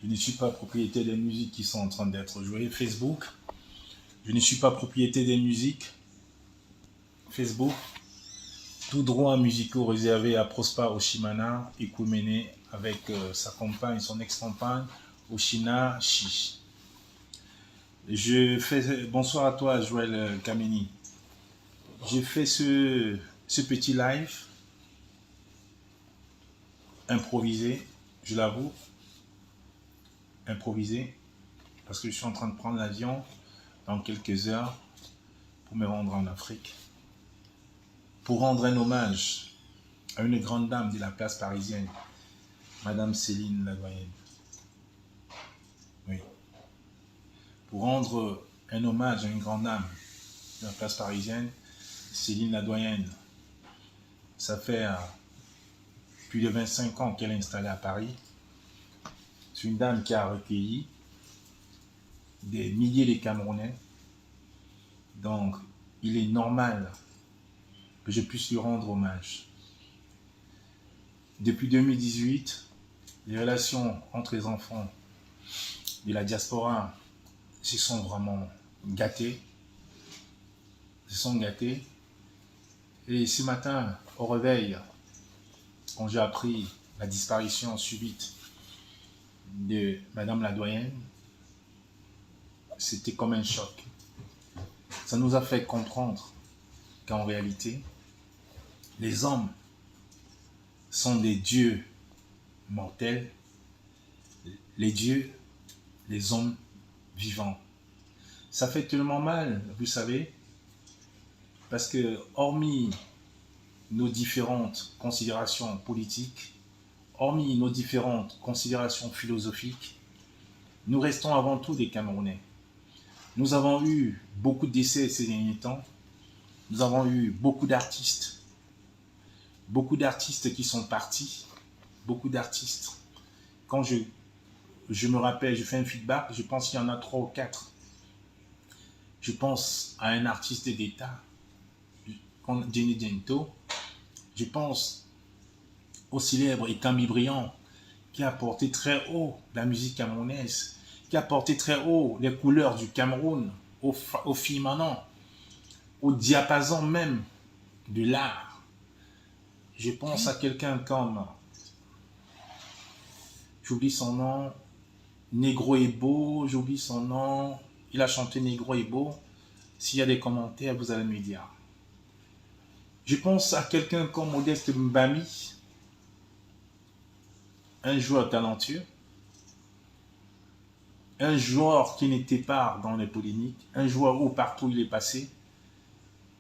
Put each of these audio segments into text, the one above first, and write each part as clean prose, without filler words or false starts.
Je ne suis pas propriétaire des musiques qui sont en train d'être jouées. Facebook. Je ne suis pas propriétaire des musiques. Facebook. Tout droit musicaux réservé à Prosper Oshimana et Koumene avec sa compagne, son ex-compagne, Oshina Shi. Bonsoir à toi, Joël Kameni. J'ai fait ce petit live improvisé, je l'avoue, improvisé, parce que je suis en train de prendre l'avion dans quelques heures pour me rendre en Afrique, pour rendre un hommage à une grande dame de la place parisienne, Madame Céline Ladoyenne. Oui. Pour rendre un hommage à une grande dame de la place parisienne, Céline Ladoyenne. Ça fait plus de 25 ans qu'elle est installée à Paris. C'est une dame qui a recueilli des milliers de Camerounais. Donc, il est normal que je puisse lui rendre hommage. Depuis 2018, les relations entre les enfants de la diaspora se sont vraiment gâtées. Et ce matin, au réveil, quand j'ai appris la disparition subite de Madame Ladoyenne, c'était comme un choc. Ça nous a fait comprendre qu'en réalité, les hommes sont des dieux mortels, les dieux, les hommes vivants. Ça fait tellement mal, vous savez, parce que hormis nos différentes considérations politiques, hormis nos différentes considérations philosophiques, nous restons avant tout des Camerounais. Nous avons eu beaucoup de décès ces derniers temps. Nous avons eu beaucoup d'artistes qui sont partis, beaucoup d'artistes. Quand je me rappelle, je fais un feedback, je pense qu'il y en a 3 ou 4. Je pense à un artiste d'État, Jenny Gento. Je pense au célèbre Ekami Briand, qui a porté très haut la musique camerounaise, qui a porté très haut les couleurs du Cameroun, au firmament, au diapason même de l'art. Je pense à quelqu'un comme, j'oublie son nom, Negro est beau, j'oublie son nom, il a chanté Negro est beau. S'il y a des commentaires, vous allez me dire. Je pense à quelqu'un comme Modeste Mbami, un joueur talentueux, un joueur qui n'était pas dans les polémiques, un joueur où partout il est passé,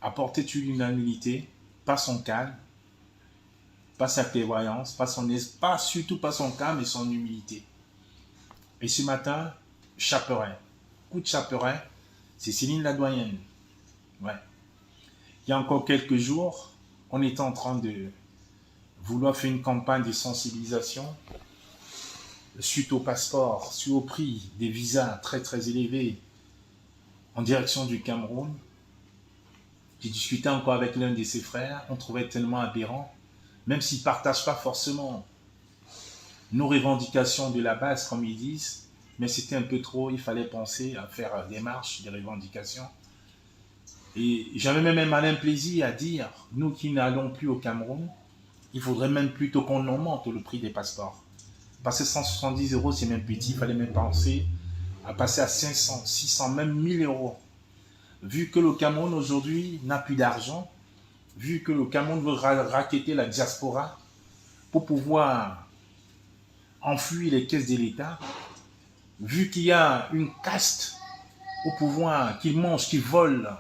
apportait une humilité, pas son calme, pas sa clairvoyance, surtout pas son calme et son humilité. Et ce matin, Chaperin, coup de Chaperin, c'est Céline Ladoyenne. Ouais. Il y a encore quelques jours, on était en train de vouloir faire une campagne de sensibilisation suite au passeport, suite au prix des visas très très élevés en direction du Cameroun. J'ai discuté encore avec l'un de ses frères, on trouvait tellement aberrant, même s'ils ne partagent pas forcément nos revendications de la base, comme ils disent, mais c'était un peu trop, il fallait penser à faire des marches, des revendications. Et j'avais même un malin plaisir à dire, nous qui n'allons plus au Cameroun, il faudrait même plutôt qu'on augmente le prix des passeports. Parce que 170 €, c'est même petit, il fallait même penser à passer à 500, 600, même 1000 €. Vu que le Cameroun aujourd'hui n'a plus d'argent, vu que le Cameroun veut racketter la diaspora pour pouvoir enfouir les caisses de l'État, vu qu'il y a une caste au pouvoir qui mange, qui vole,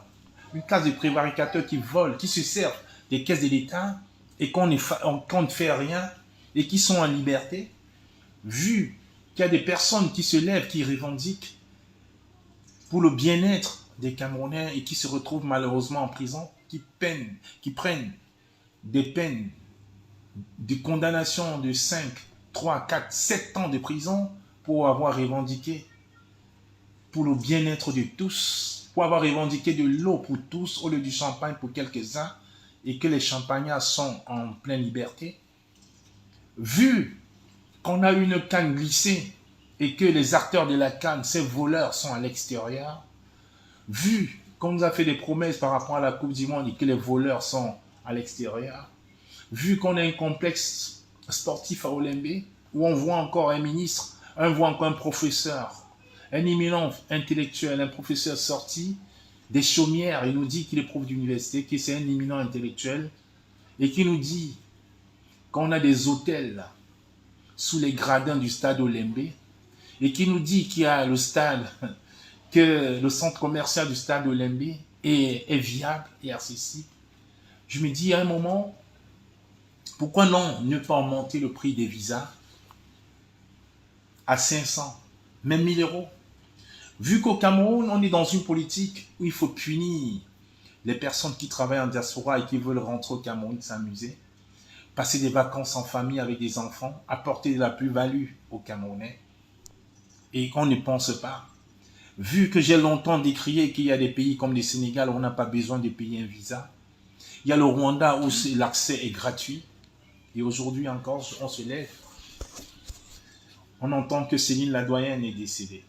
une caste de prévaricateurs qui volent, qui se servent des caisses de l'État et qu'on ne fait rien et qui sont en liberté, vu qu'il y a des personnes qui se lèvent, qui revendiquent pour le bien-être des Camerounais et qui se retrouvent malheureusement en prison, qui prennent des peines de condamnation de 5, 3, 4, 7 ans de prison pour avoir revendiqué pour le bien-être de tous, pour avoir revendiqué de l'eau pour tous au lieu du champagne pour quelques-uns et que les champagnards sont en pleine liberté. Vu qu'on a une canne glissée et que les acteurs de la CAN, ces voleurs, sont à l'extérieur, vu qu'on nous a fait des promesses par rapport à la Coupe du Monde et que les voleurs sont à l'extérieur, vu qu'on a un complexe sportif à Olembe, où on voit encore un ministre, on voit encore un professeur, un éminent intellectuel, un professeur sorti des chaumières, il nous dit qu'il est prof d'université, que c'est un éminent intellectuel, et qui nous dit qu'on a des hôtels sous les gradins du stade Olembe, et qui nous dit qu'il y a le stade, que le centre commercial du stade Olembe est viable et accessible. Je me dis à un moment, pourquoi non ne pas augmenter le prix des visas à 500, même 1000 euros? Vu qu'au Cameroun, on est dans une politique où il faut punir les personnes qui travaillent en diaspora et qui veulent rentrer au Cameroun s'amuser, passer des vacances en famille avec des enfants, apporter de la plus-value aux Camerounais, et qu'on ne pense pas. Vu que j'ai longtemps décrié qu'il y a des pays comme le Sénégal où on n'a pas besoin de payer un visa, il y a le Rwanda où l'accès est gratuit, et aujourd'hui encore, on se lève. On entend que Céline la doyenne est décédée.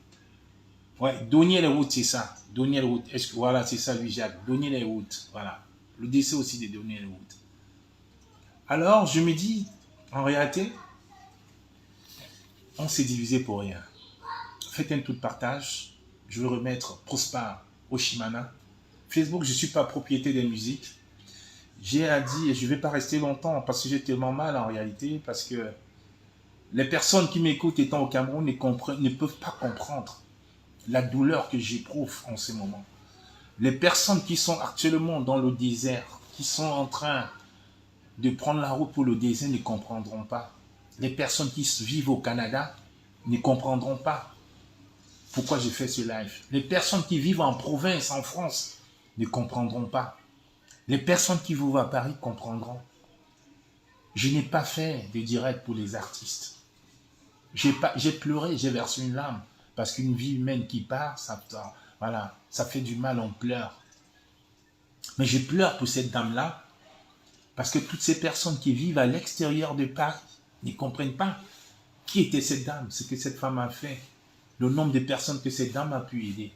Ouais, donner les routes, c'est ça. Donner les routes. Est-ce que voilà, c'est ça, lui, Jacques. Donner les routes. Voilà. Le décès aussi de donner les routes. Alors, je me dis, en réalité, on s'est divisé pour rien. Faites un tout de partage. Je veux remettre Prosper Oshimana. Facebook, je ne suis pas propriétaire des musiques. J'ai à dire, et je ne vais pas rester longtemps parce que j'ai tellement mal en réalité, parce que les personnes qui m'écoutent étant au Cameroun ne peuvent pas comprendre la douleur que j'éprouve en ce moment. Les personnes qui sont actuellement dans le désert, qui sont en train de prendre la route pour le désert, ne comprendront pas. Les personnes qui vivent au Canada ne comprendront pas pourquoi j'ai fait ce live. Les personnes qui vivent en province, en France, ne comprendront pas. Les personnes qui vivent à Paris comprendront. Je n'ai pas fait de direct pour les artistes. J'ai pleuré, j'ai versé une larme. Parce qu'une vie humaine qui part, voilà, ça fait du mal, on pleure. Mais je pleure pour cette dame-là, parce que toutes ces personnes qui vivent à l'extérieur de Paris ne comprennent pas qui était cette dame, ce que cette femme a fait, le nombre de personnes que cette dame a pu aider.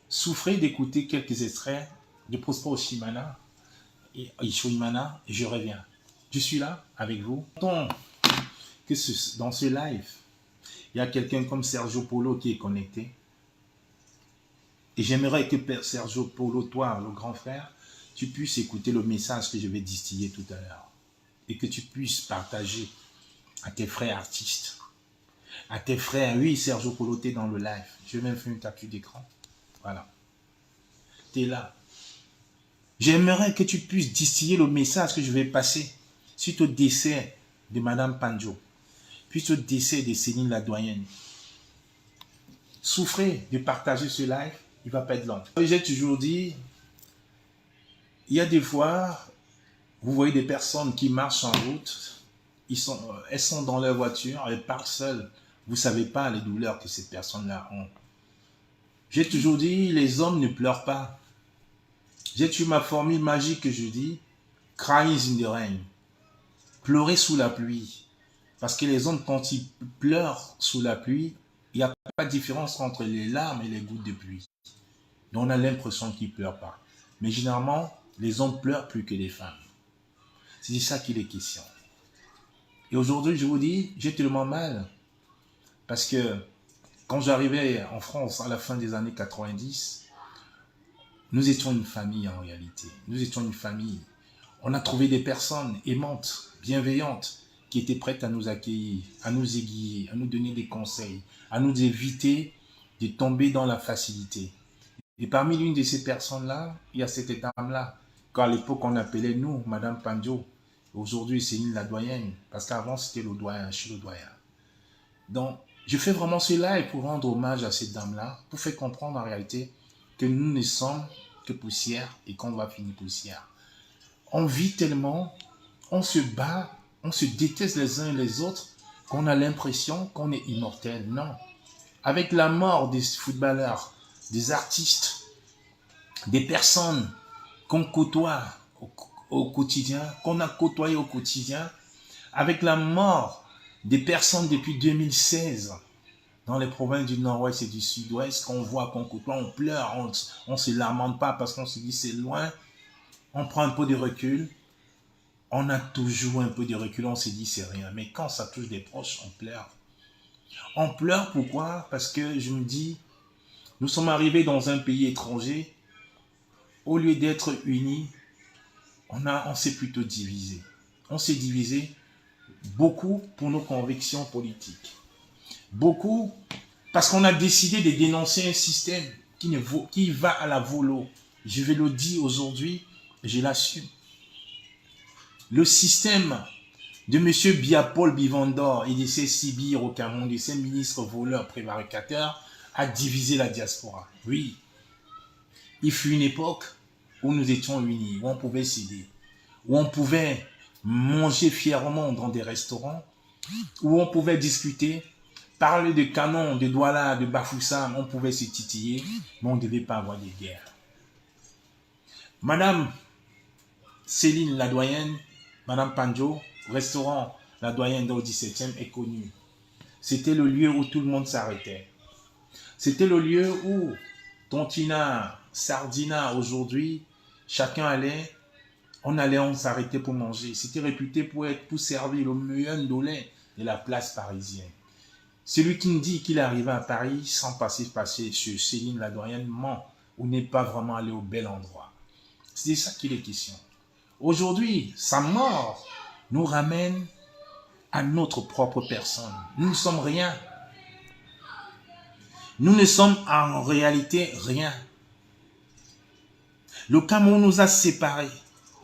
Souffrez d'écouter quelques extraits de Prosper Oshimana et je reviens. Je suis là avec vous. Dans ce live, il y a quelqu'un comme Sergio Polo qui est connecté. Et j'aimerais que Sergio Polo, toi, le grand frère, tu puisses écouter le message que je vais distiller tout à l'heure. Et que tu puisses partager à tes frères artistes. À tes frères, oui, Sergio Polo, tu es dans le live. Je vais même faire une capture d'écran. Voilà. Tu es là. J'aimerais que tu puisses distiller le message que je vais passer suite au décès de Madame Pandjo. Puis au décès de Céline la doyenne. Souffrez de partager ce live, il ne va pas être long. J'ai toujours dit, il y a des fois, vous voyez des personnes qui marchent en route, elles sont dans leur voiture, elles partent seules. Vous ne savez pas les douleurs que ces personnes-là ont. J'ai toujours dit, les hommes ne pleurent pas. J'ai toujours ma formule magique que je dis, crying in the rain. Pleurer sous la pluie. Parce que les hommes, quand ils pleurent sous la pluie, il n'y a pas de différence entre les larmes et les gouttes de pluie. Donc on a l'impression qu'ils ne pleurent pas. Mais généralement, les hommes pleurent plus que les femmes. C'est de ça qu'il est question. Et aujourd'hui, je vous dis, j'ai tellement mal. Parce que quand j'arrivais en France à la fin des années 90, nous étions une famille en réalité. Nous étions une famille. On a trouvé des personnes aimantes, bienveillantes, qui étaient prêtes à nous accueillir, à nous aiguiller, à nous donner des conseils, à nous éviter de tomber dans la facilité. Et parmi l'une de ces personnes-là, il y a cette dame-là, qu'à l'époque on appelait nous, Madame Pandjo. Aujourd'hui, c'est Céline la doyenne, parce qu'avant c'était le doyen, je suis le doyen. Donc, je fais vraiment cela et pour rendre hommage à cette dame-là, pour faire comprendre en réalité que nous ne sommes que poussière et qu'on va finir poussière. On vit tellement, on se bat, on se déteste les uns et les autres, qu'on a l'impression qu'on est immortel. Non. Avec la mort des footballeurs, des artistes, des personnes qu'on côtoie au quotidien, qu'on a côtoyé au quotidien, avec la mort des personnes depuis 2016 dans les provinces du nord-ouest et du sud-ouest, qu'on voit, qu'on côtoie, on pleure, on se lamente pas parce qu'on se dit c'est loin, on prend un peu de recul, on a toujours un peu de recul, on se dit c'est rien. Mais quand ça touche des proches, on pleure. On pleure pourquoi? Parce que je me dis, nous sommes arrivés dans un pays étranger, au lieu d'être unis, on s'est plutôt divisé. On s'est divisé beaucoup pour nos convictions politiques. Beaucoup parce qu'on a décidé de dénoncer un système qui va à la volo. Je vais le dire aujourd'hui, je l'assume. Le système de M. Biapol Bivandor et de ses sbires au Cameroun, de ses ministres voleurs, prévaricateurs, a divisé la diaspora. Oui, il fut une époque où nous étions unis, où on pouvait s'aider, où on pouvait manger fièrement dans des restaurants, où on pouvait discuter, parler de Canon, de Douala, de Bafoussam, on pouvait se titiller, mais on ne devait pas avoir des guerres. Madame Céline la doyenne, Madame Panjo, restaurant la doyenne dans le 17e est connue. C'était le lieu où tout le monde s'arrêtait. C'était le lieu où Tontina, Sardina, aujourd'hui, chacun allait, on s'arrêtait pour manger. C'était réputé pour servir le meilleur ndolé de la place parisienne. Celui qui me dit qu'il est arrivé à Paris sans passer chez Céline la doyenne ment ou n'est pas vraiment allé au bel endroit. C'est de ça qu'il est question. Aujourd'hui, sa mort nous ramène à notre propre personne. Nous ne sommes rien. Nous ne sommes en réalité rien. Le Cameroun nous a séparés.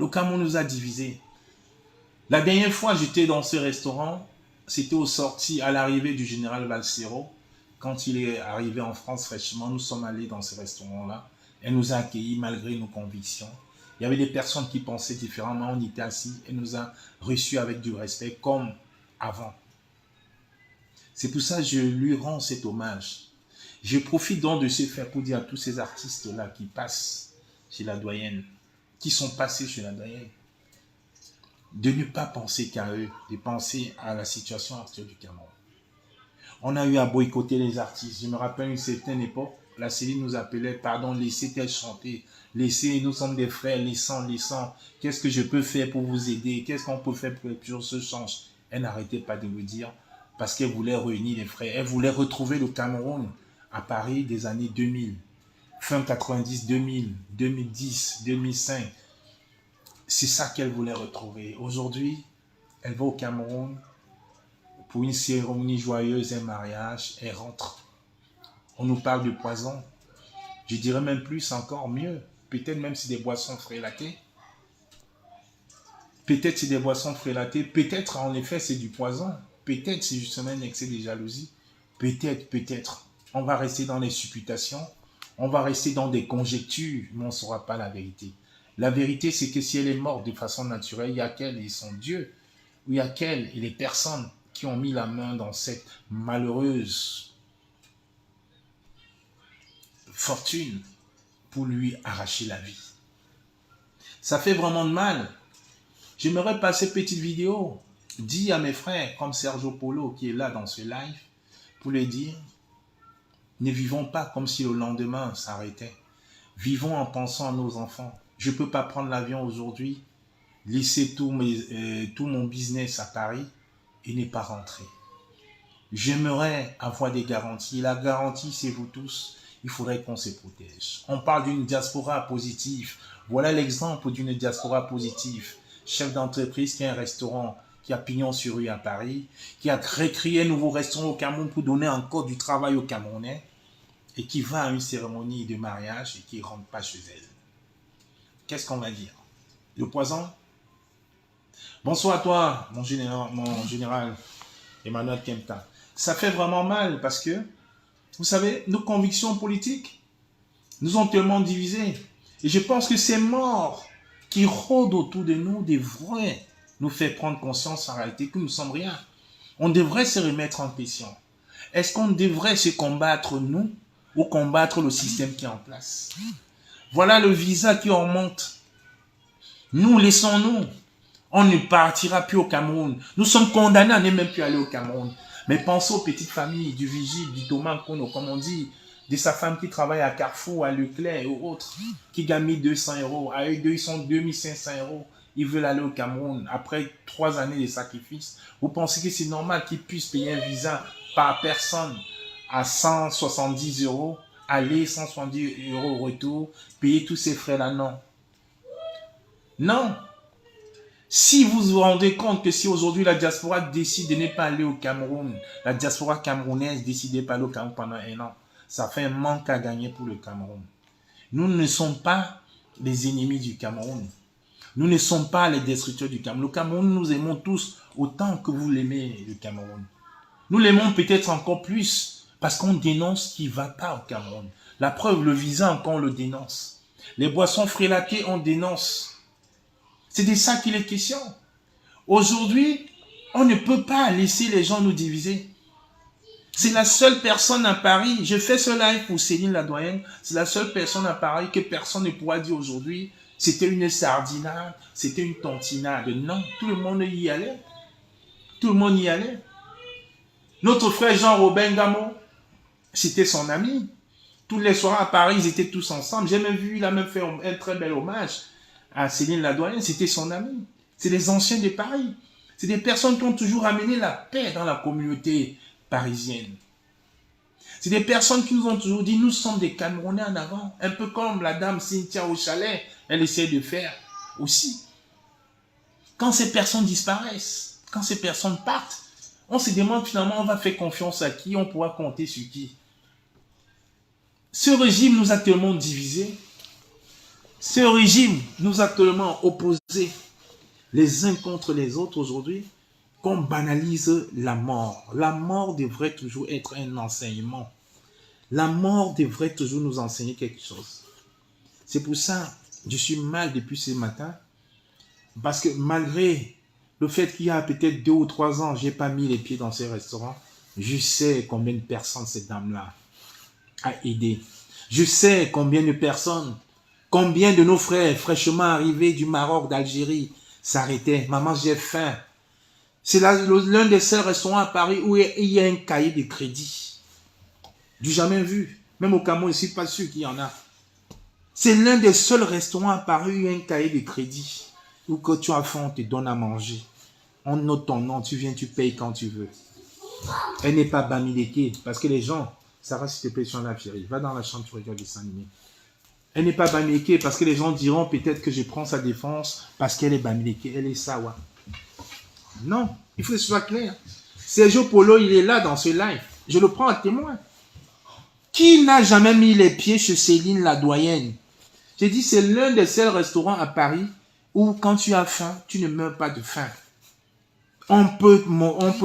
Le Cameroun nous a divisés. La dernière fois, j'étais dans ce restaurant. C'était aux sorties, à l'arrivée du général Valsero. Quand il est arrivé en France fraîchement, nous sommes allés dans ce restaurant-là. Elle nous a accueillis malgré nos convictions. Il y avait des personnes qui pensaient différemment. On était assis. Elle nous a reçus avec du respect comme avant. C'est pour ça que je lui rends cet hommage. Je profite donc de ce fait pour dire à tous ces artistes-là qui passent chez la doyenne, qui sont passés chez la doyenne, de ne pas penser qu'à eux, de penser à la situation actuelle du Cameroun. On a eu à boycotter les artistes. Je me rappelle une certaine époque, la Céline nous appelait, pardon, laissez-elle chanter, laissez, nous sommes des frères, laissons. Qu'est-ce que je peux faire pour vous aider? Qu'est-ce qu'on peut faire pour que les choses se changent? Elle n'arrêtait pas de le dire parce qu'elle voulait réunir les frères. Elle voulait retrouver le Cameroun à Paris des années 2000, fin 90, 2000, 2010, 2005. C'est ça qu'elle voulait retrouver. Aujourd'hui, elle va au Cameroun pour une cérémonie joyeuse, un mariage, elle rentre. On nous parle de poison. Je dirais même plus, encore mieux. Peut-être même c'est des boissons frélatées. Peut-être c'est des boissons frélatées. Peut-être en effet c'est du poison. Peut-être c'est justement un excès de jalousie. Peut-être. On va rester dans les supputations. On va rester dans des conjectures, mais on ne saura pas la vérité. La vérité, c'est que si elle est morte de façon naturelle, il y a qu'elle et son Dieu, ou il y a qu'elle et les personnes qui ont mis la main dans cette malheureuse fortune pour lui arracher la vie. Ça fait vraiment de mal. J'aimerais passer petite vidéo, dire à mes frères comme Sergio Polo qui est là dans ce live, pour les dire, ne vivons pas comme si le lendemain s'arrêtait. Vivons en pensant à nos enfants. Je ne peux pas prendre l'avion aujourd'hui, laisser tout mon business à Paris et ne pas rentrer. J'aimerais avoir des garanties. La garantie, c'est vous tous. Il faudrait qu'on se protège. On parle d'une diaspora positive. Voilà l'exemple d'une diaspora positive. Chef d'entreprise qui a un restaurant, qui a pignon sur rue à Paris, qui a créé un nouveau restaurant au Cameroun pour donner encore du travail aux Camerounais et qui va à une cérémonie de mariage et qui ne rentre pas chez elle. Qu'est-ce qu'on va dire? Le poison? Bonsoir à toi, mon général Emmanuel Kempta. Ça fait vraiment mal parce que, vous savez, nos convictions politiques nous ont tellement divisés. Et je pense que ces morts qui rôdent autour de nous devraient nous faire prendre conscience en réalité que nous ne sommes rien. On devrait se remettre en question. Est-ce qu'on devrait se combattre nous ou combattre le système qui est en place? Voilà le visa qui augmente. Nous, laissons-nous. On ne partira plus au Cameroun. Nous sommes condamnés à ne même plus aller au Cameroun. Mais pensez aux petites familles, du Vigile, du Thomas Kono, comme on dit, de sa femme qui travaille à Carrefour, à Leclerc et autres, qui gagne 1200 euros. À eux deux, ils sont 2500 euros. Ils veulent aller au Cameroun après 3 années de sacrifice. Vous pensez que c'est normal qu'ils puissent payer un visa par personne à 170 euros, aller 170 euros au retour, payer tous ces frais-là? Non. Non. Si vous vous rendez compte que si aujourd'hui la diaspora décide de ne pas aller au Cameroun, la diaspora camerounaise décide de ne pas aller au Cameroun pendant 1 an, ça fait un manque à gagner pour le Cameroun. Nous ne sommes pas les ennemis du Cameroun. Nous ne sommes pas les destructeurs du Cameroun. Le Cameroun, nous aimons tous autant que vous l'aimez, le Cameroun. Nous l'aimons peut-être encore plus parce qu'on dénonce ce qui ne va pas au Cameroun. La preuve, le visa, encore on le dénonce. Les boissons frélatées, on dénonce. C'est de ça qu'il est question. Aujourd'hui, on ne peut pas laisser les gens nous diviser. C'est la seule personne à Paris, je fais ce live pour Céline la doyenne, c'est la seule personne à Paris que personne ne pourra dire aujourd'hui, c'était une sardinade, c'était une tontinade. Non, tout le monde y allait. Tout le monde y allait. Notre frère Jean-Robin Gamo, c'était son ami. Tous les soirs à Paris, ils étaient tous ensemble. J'ai même vu, il a même fait un très bel hommage à Céline la doyenne, c'était son ami. C'est les anciens de Paris. C'est des personnes qui ont toujours amené la paix dans la communauté parisienne. C'est des personnes qui nous ont toujours dit, nous sommes des Camerounais en avant. Un peu comme la dame Cynthia au chalet, elle essaie de faire aussi. Quand ces personnes disparaissent, quand ces personnes partent, on se demande finalement, on va faire confiance à qui, on pourra compter sur qui. Ce régime nous a tellement divisés. Ce régime nous a tellement opposés les uns contre les autres aujourd'hui qu'on banalise la mort. La mort devrait toujours être un enseignement. La mort devrait toujours nous enseigner quelque chose. C'est pour ça que je suis mal depuis ce matin. Parce que malgré le fait qu'il y a peut-être 2 ou 3 ans, je n'ai pas mis les pieds dans ces restaurants, je sais combien de personnes cette dame-là a aidé. Je sais combien de personnes, combien de nos frères fraîchement arrivés du Maroc, d'Algérie, s'arrêtaient. Maman, j'ai faim. C'est l'un des seuls restaurants à Paris où il y a un cahier de crédit. Du jamais vu. Même au Cameroun, je ne suis pas sûr qu'il y en a. C'est l'un des seuls restaurants à Paris où il y a un cahier de crédit. Où que tu as faim, on te donne à manger. On note ton nom, tu viens, tu payes quand tu veux. Elle n'est pas bamileke. Parce que les gens, Sarah, s'il te plaît, sur la chérie, va dans la chambre, tu regardes les 5 minutes. Elle n'est pas bamileke parce que les gens diront peut-être que je prends sa défense parce qu'elle est bamileke. Elle est sawa. Non, il faut que ce soit clair. Sergio Polo, il est là dans ce live. Je le prends à témoin. Qui n'a jamais mis les pieds chez Céline la doyenne? J'ai dit, c'est l'un des seuls restaurants à Paris où quand tu as faim, tu ne meurs pas de faim. On peut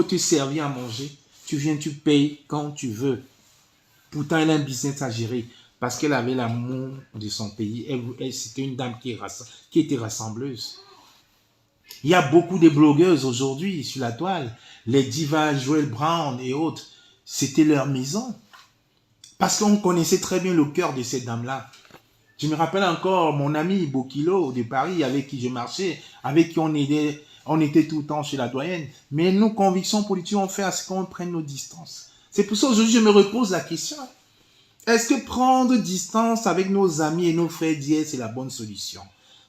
te servir à manger. Tu viens, tu payes quand tu veux. Pourtant, elle a un business à gérer parce qu'elle avait l'amour de son pays. C'était une dame qui était rassembleuse. Il y a beaucoup de blogueuses aujourd'hui sur la toile. Les divas, Joël Brown et autres, c'était leur maison. Parce qu'on connaissait très bien le cœur de ces dames-là. Je me rappelle encore mon ami Bokilo de Paris avec qui je marchais, avec qui on était tout le temps chez la doyenne. Mais nos convictions politiques ont fait à ce qu'on prenne nos distances. C'est pour ça qu'aujourd'hui je me repose la question. Est-ce que prendre distance avec nos amis et nos frères d'hier, c'est la bonne solution?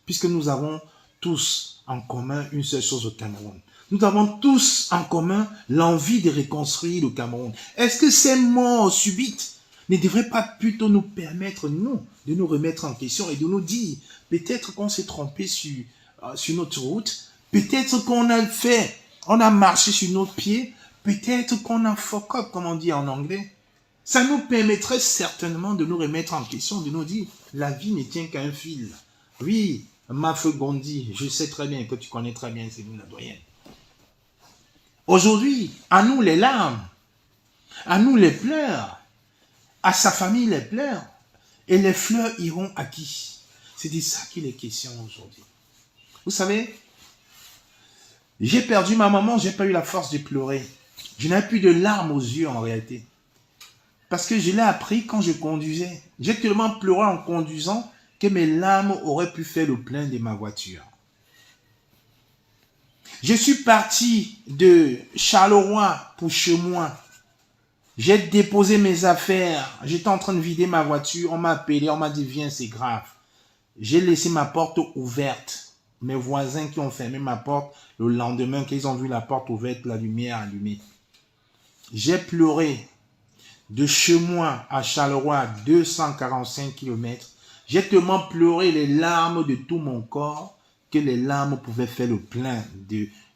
Puisque nous avons tous en commun une seule chose au Cameroun. Nous avons tous en commun l'envie de reconstruire le Cameroun. Est-ce que ces morts subites ne devraient pas plutôt nous permettre, nous, de nous remettre en question et de nous dire, peut-être qu'on s'est trompé sur notre route, peut-être qu'on a marché sur nos pieds, peut-être qu'on a fuck up, comme on dit en anglais. Ça nous permettrait certainement de nous remettre en question, de nous dire, la vie ne tient qu'à un fil. Oui, Mafeu Gondi, je sais très bien que tu connais très bien Céline la doyenne. Aujourd'hui, à nous les larmes, à nous les pleurs, à sa famille les pleurs, et les fleurs iront à qui? C'est de ça qu'il est question aujourd'hui. Vous savez, j'ai perdu ma maman, j'ai pas eu la force de pleurer. Je n'avais plus de larmes aux yeux en réalité. Parce que je l'ai appris quand je conduisais. J'ai tellement pleuré en conduisant que mes larmes auraient pu faire le plein de ma voiture. Je suis parti de Charleroi pour chez moi. J'ai déposé mes affaires. J'étais en train de vider ma voiture. On m'a appelé, on m'a dit viens, c'est grave. J'ai laissé ma porte ouverte. Mes voisins qui ont fermé ma porte, le lendemain, qu'ils ont vu la porte ouverte, la lumière allumée. J'ai pleuré de chez moi à Charleroi, 245 km. J'ai tellement pleuré les larmes de tout mon corps que les larmes pouvaient faire le plein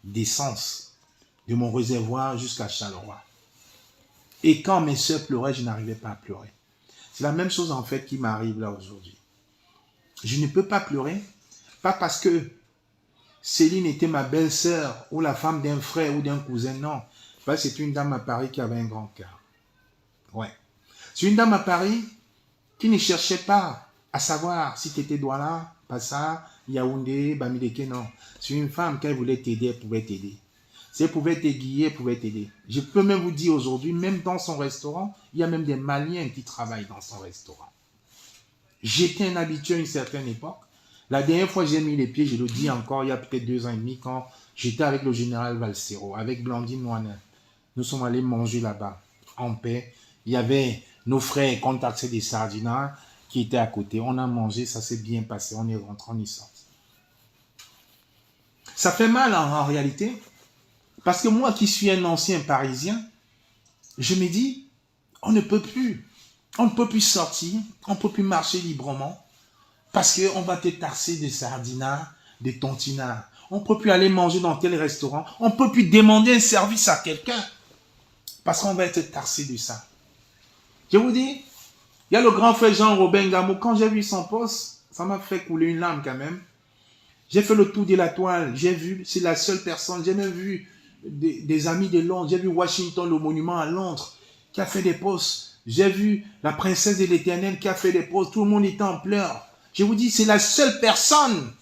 d'essence de mon réservoir jusqu'à Charleroi. Et quand mes soeurs pleuraient, je n'arrivais pas à pleurer. C'est la même chose en fait qui m'arrive là aujourd'hui. Je ne peux pas pleurer, pas parce que Céline était ma belle-sœur ou la femme d'un frère ou d'un cousin, non. Parce que c'est une dame à Paris qui avait un grand cœur. Ouais. C'est une dame à Paris qui ne cherchait pas à savoir si tu étais Douala, Passa, Yaoundé, Bamileke, non. C'est une femme, quand elle voulait t'aider, elle pouvait t'aider. Si elle pouvait t'aiguiller, elle pouvait t'aider. Je peux même vous dire aujourd'hui, même dans son restaurant, il y a même des Maliens qui travaillent dans son restaurant. J'étais un habitué à une certaine époque. La dernière fois que j'ai mis les pieds, je le dis encore, il y a peut-être 2 ans et demi, quand j'étais avec le général Valsero, avec Blandine Moine. Nous sommes allés manger là-bas, en paix. Il y avait nos frères qui ont taxé des sardinards qui étaient à côté. On a mangé, ça s'est bien passé. On est rentré, on est sorti. Ça fait mal en réalité, parce que moi qui suis un ancien Parisien, je me dis, on ne peut plus. On ne peut plus sortir, on ne peut plus marcher librement, parce qu'on va te tarser des sardinards, des tontinards. On ne peut plus aller manger dans tel restaurant. On ne peut plus demander un service à quelqu'un, parce qu'on va être tarsé de ça. Je vous dis, il y a le grand frère Jean-Robin Gamou. Quand j'ai vu son poste, ça m'a fait couler une larme quand même. J'ai fait le tour de la toile. J'ai vu, c'est la seule personne. J'ai même vu des amis de Londres. J'ai vu Washington, le monument à Londres, qui a fait des postes. J'ai vu la princesse de l'Éternel qui a fait des postes. Tout le monde était en pleurs. Je vous dis, c'est la seule personne.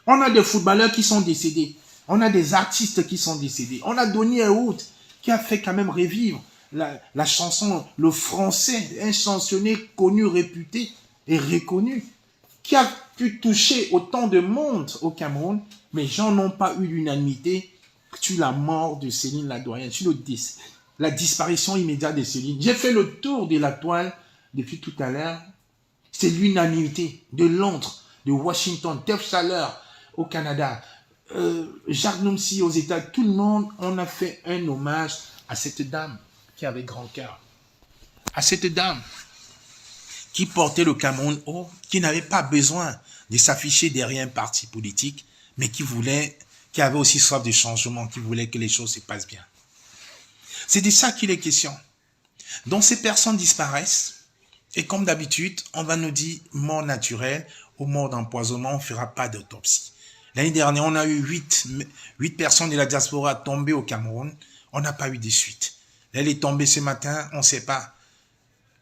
On a des footballeurs qui sont décédés. On a des artistes qui sont décédés. On a Donny Haut qui a fait quand même revivre la chanson, le français, un chansonnier connu, réputé et reconnu, qui a pu toucher autant de monde au Cameroun, mais les gens n'ont pas eu l'unanimité sur la mort de Céline Ladoyen, sur la disparition immédiate de Céline. J'ai fait le tour de la toile depuis tout à l'heure. C'est l'unanimité de Londres, de Washington, Tef Chaleur au Canada, Jacques Noumsi aux États. Tout le monde, on a fait un hommage à cette dame qui avait grand cœur. À cette dame qui portait le Cameroun haut, qui n'avait pas besoin de s'afficher derrière un parti politique, mais qui avait aussi soif de changement, qui voulait que les choses se passent bien. C'est de ça qu'il est question. Donc ces personnes disparaissent, et comme d'habitude, on va nous dire mort naturelle ou mort d'empoisonnement, on ne fera pas d'autopsie. L'année dernière, on a eu 8 personnes de la diaspora tombées au Cameroun, on n'a pas eu de suite. Elle est tombée ce matin, on ne sait pas.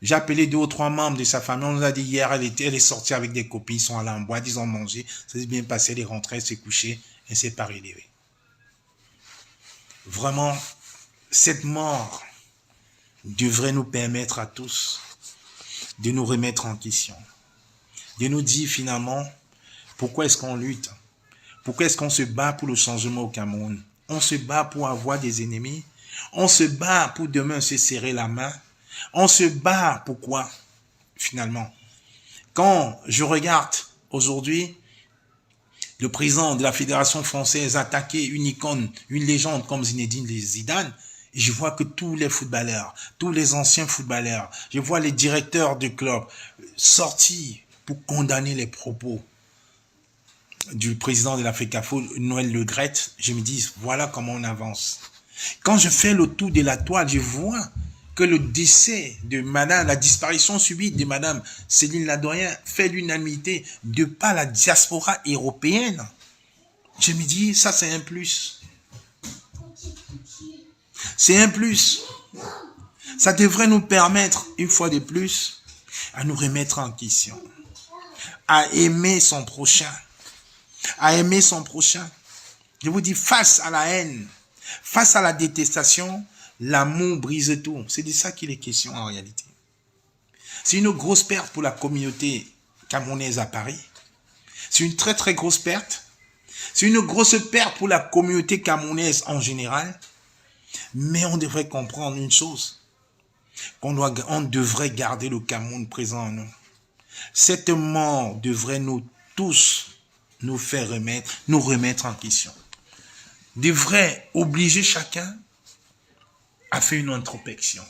J'ai appelé 2 ou 3 membres de sa famille. On nous a dit hier, elle est sortie avec des copines, ils sont allés en boîte, ils ont mangé. Ça s'est bien passé, elle est rentrée, elle s'est couchée, elle ne s'est pas relevée. Vraiment, cette mort devrait nous permettre à tous de nous remettre en question. De nous dire finalement, pourquoi est-ce qu'on lutte? Pourquoi est-ce qu'on se bat pour le changement au Cameroun? On se bat pour avoir des ennemis. On se bat pour demain se serrer la main. On se bat pourquoi, finalement? Quand je regarde aujourd'hui le président de la Fédération française attaquer une icône, une légende comme Zinedine Zidane, je vois que tous les footballeurs, tous les anciens footballeurs, je vois les directeurs de club sortir pour condamner les propos du président de la FECAFO, Noël Le Graët. Je me dis, voilà comment on avance. Quand je fais le tour de la toile, je vois que le décès de madame, la disparition subite de madame Céline Ladoyen fait l'unanimité de par la diaspora européenne. Je me dis, ça c'est un plus. C'est un plus. Ça devrait nous permettre, une fois de plus, à nous remettre en question. À aimer son prochain. À aimer son prochain. Je vous dis, face à la haine, face à la détestation, l'amour brise tout. C'est de ça qu'il est question en réalité. C'est une grosse perte pour la communauté camerounaise à Paris. C'est une très très grosse perte. C'est une grosse perte pour la communauté camerounaise en général. Mais on devrait comprendre une chose. On devrait garder le Cameroun présent en nous. Cette mort devrait nous tous nous faire nous remettre en question. Devrait obliger chacun à faire une introspection.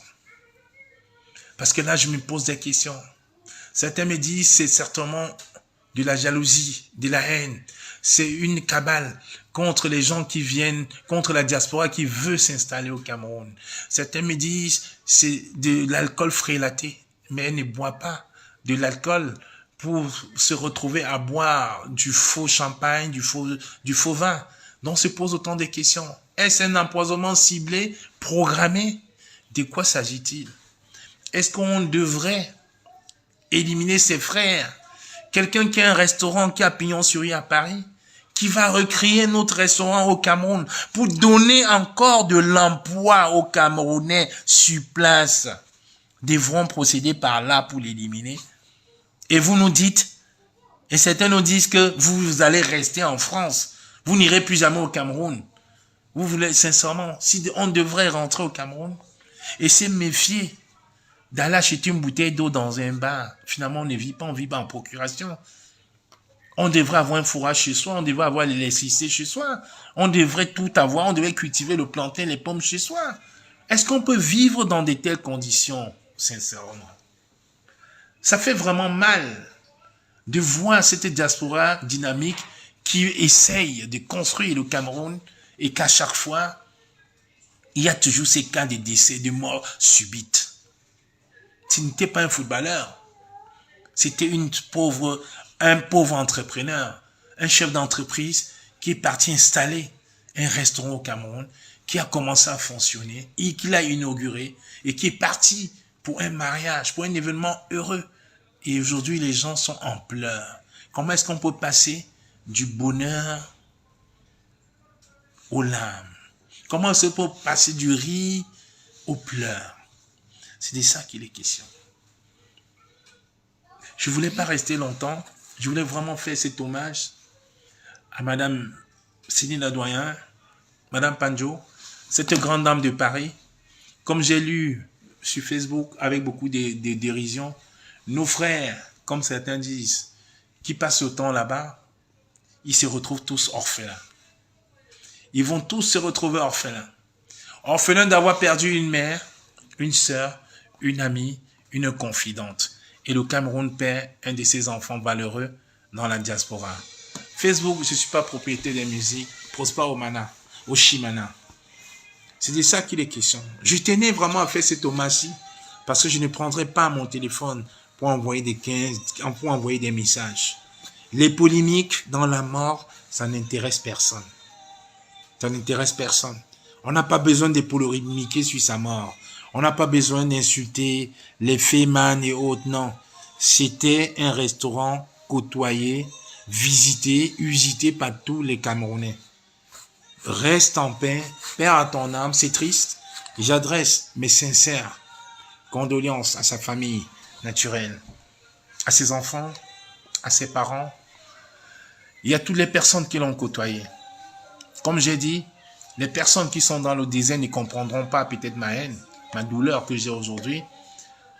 Parce que là, je me pose des questions. Certains me disent c'est certainement de la jalousie, de la haine. C'est une cabale contre les gens qui viennent, contre la diaspora qui veut s'installer au Cameroun. Certains me disent c'est de l'alcool frélaté, mais elle ne boit pas de l'alcool pour se retrouver à boire du faux champagne, du faux vin. Donc se pose autant de questions. Est-ce un empoisonnement ciblé, programmé? De quoi s'agit-il? Est-ce qu'on devrait éliminer ses frères? Quelqu'un qui a un restaurant qui a pignon sur rue à Paris, qui va recréer notre restaurant au Cameroun pour donner encore de l'emploi aux Camerounais sur place, devront procéder par là pour l'éliminer. Et vous nous dites, et certains nous disent que vous allez rester en France, vous n'irez plus jamais au Cameroun. Vous voulez, sincèrement, si on devrait rentrer au Cameroun et se méfier d'aller acheter une bouteille d'eau dans un bar, finalement on ne vit pas, on vit pas en procuration. On devrait avoir un fourrage chez soi, on devrait avoir l'électricité chez soi, on devrait tout avoir, on devrait cultiver le plantain, les pommes chez soi. Est-ce qu'on peut vivre dans de telles conditions, sincèrement? Ça fait vraiment mal de voir cette diaspora dynamique qui essaye de construire le Cameroun et qu'à chaque fois, il y a toujours ces cas de décès, de mort subite. Ce n'était pas un footballeur, c'était un pauvre entrepreneur, un chef d'entreprise qui est parti installer un restaurant au Cameroun, qui a commencé à fonctionner et qui l'a inauguré et qui est parti pour un mariage, pour un événement heureux. Et aujourd'hui, les gens sont en pleurs. Comment est-ce qu'on peut passer du bonheur aux larmes? Comment est-ce qu'on peut passer du rire aux pleurs? C'est de ça qu'il est question. Je ne voulais pas rester longtemps. Je voulais vraiment faire cet hommage à Madame Céline Ladoyen, Madame Panjo, cette grande dame de Paris. Comme j'ai lu sur Facebook avec beaucoup de dérision, nos frères, comme certains disent, qui passent le temps là-bas, ils se retrouvent tous orphelins. Ils vont tous se retrouver orphelins. Orphelins d'avoir perdu une mère, une sœur, une amie, une confidente. Et le Cameroun perd un de ses enfants valeureux dans la diaspora. Facebook, je ne suis pas propriétaire des musiques, Prosper Omana, Oshimana. C'est de ça qu'il est question. Je tenais vraiment à faire cet hommage-ci parce que je ne prendrai pas mon téléphone pour envoyer des messages. Les polémiques dans la mort, ça n'intéresse personne. Ça n'intéresse personne. On n'a pas besoin de polémiquer sur sa mort. On n'a pas besoin d'insulter les Feynman et autres, non. C'était un restaurant côtoyé, visité, usité par tous les Camerounais. Reste en paix, paix à ton âme, c'est triste. J'adresse mes sincères condoléances à sa famille naturelle, à ses enfants, à ses parents. Il y a toutes les personnes qui l'ont côtoyé. Comme j'ai dit, les personnes qui sont dans le désert ne comprendront pas peut-être ma haine, ma douleur que j'ai aujourd'hui,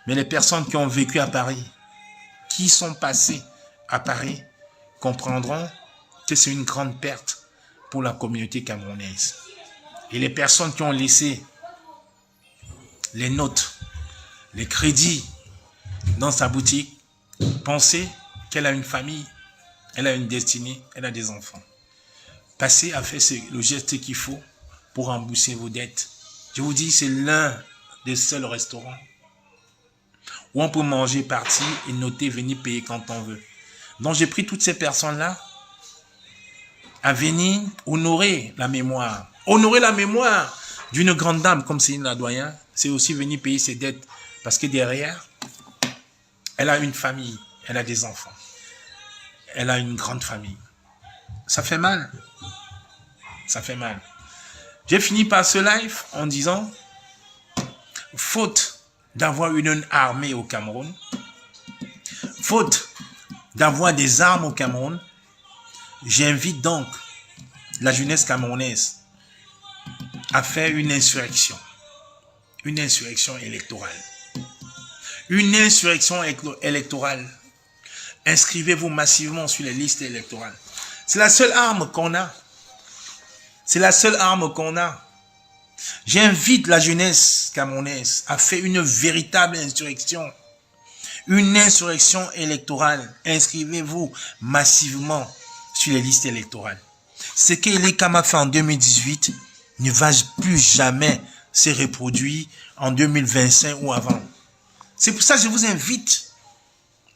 mais les personnes qui ont vécu à Paris, qui sont passées à Paris, comprendront que c'est une grande perte pour la communauté camerounaise. Et les personnes qui ont laissé les notes, les crédits dans sa boutique, pensez qu'elle a une famille, elle a une destinée, elle a des enfants. Passez à faire le geste qu'il faut pour rembourser vos dettes. Je vous dis, c'est l'un des seuls restaurants où on peut manger, partir et noter, venir payer quand on veut. Donc j'ai pris toutes ces personnes-là à venir honorer la mémoire. Honorer la mémoire d'une grande dame comme Céline Ladoyen, c'est aussi venir payer ses dettes. Parce que derrière, elle a une famille, elle a des enfants. Elle a une grande famille. Ça fait mal. Ça fait mal. J'ai fini par ce live en disant, faute d'avoir une armée au Cameroun, faute d'avoir des armes au Cameroun, j'invite donc la jeunesse camerounaise a fait une insurrection électorale. Une insurrection électorale. Inscrivez-vous massivement sur les listes électorales. C'est la seule arme qu'on a. C'est la seule arme qu'on a. J'invite la jeunesse camerounaise à faire une véritable insurrection. Une insurrection électorale. Inscrivez-vous massivement sur les listes électorales. Ce qu'Ele Kam a fait en 2018 ne va plus jamais se reproduire en 2025 ou avant. C'est pour ça que je vous invite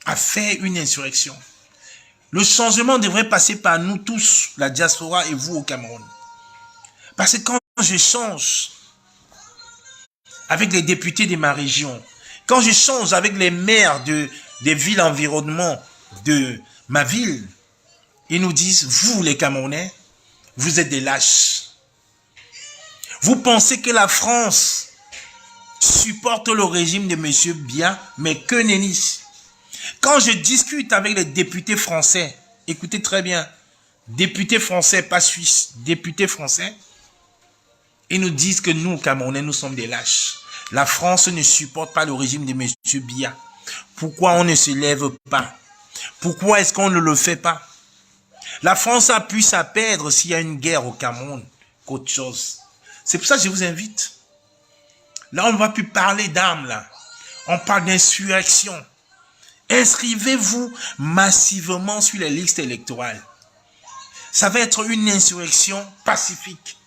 à faire une insurrection. Le changement devrait passer par nous tous, la diaspora et vous au Cameroun. Parce que quand j'échange avec les députés de ma région, quand j'échange avec les maires des villes environnement de ma ville, ils nous disent, vous les Camerounais, vous êtes des lâches. Vous pensez que la France supporte le régime de M. Biya, mais que nenni. Quand je discute avec les députés français, écoutez très bien, députés français, pas suisses, députés français, ils nous disent que nous, Camerounais, nous sommes des lâches. La France ne supporte pas le régime de M. Biya. Pourquoi on ne se lève pas? Pourquoi est-ce qu'on ne le fait pas? La France a plus à perdre s'il y a une guerre au Cameroun qu'autre chose. C'est pour ça que je vous invite. Là, on ne va plus parler d'armes, là. On parle d'insurrection. Inscrivez-vous massivement sur les listes électorales. Ça va être une insurrection pacifique.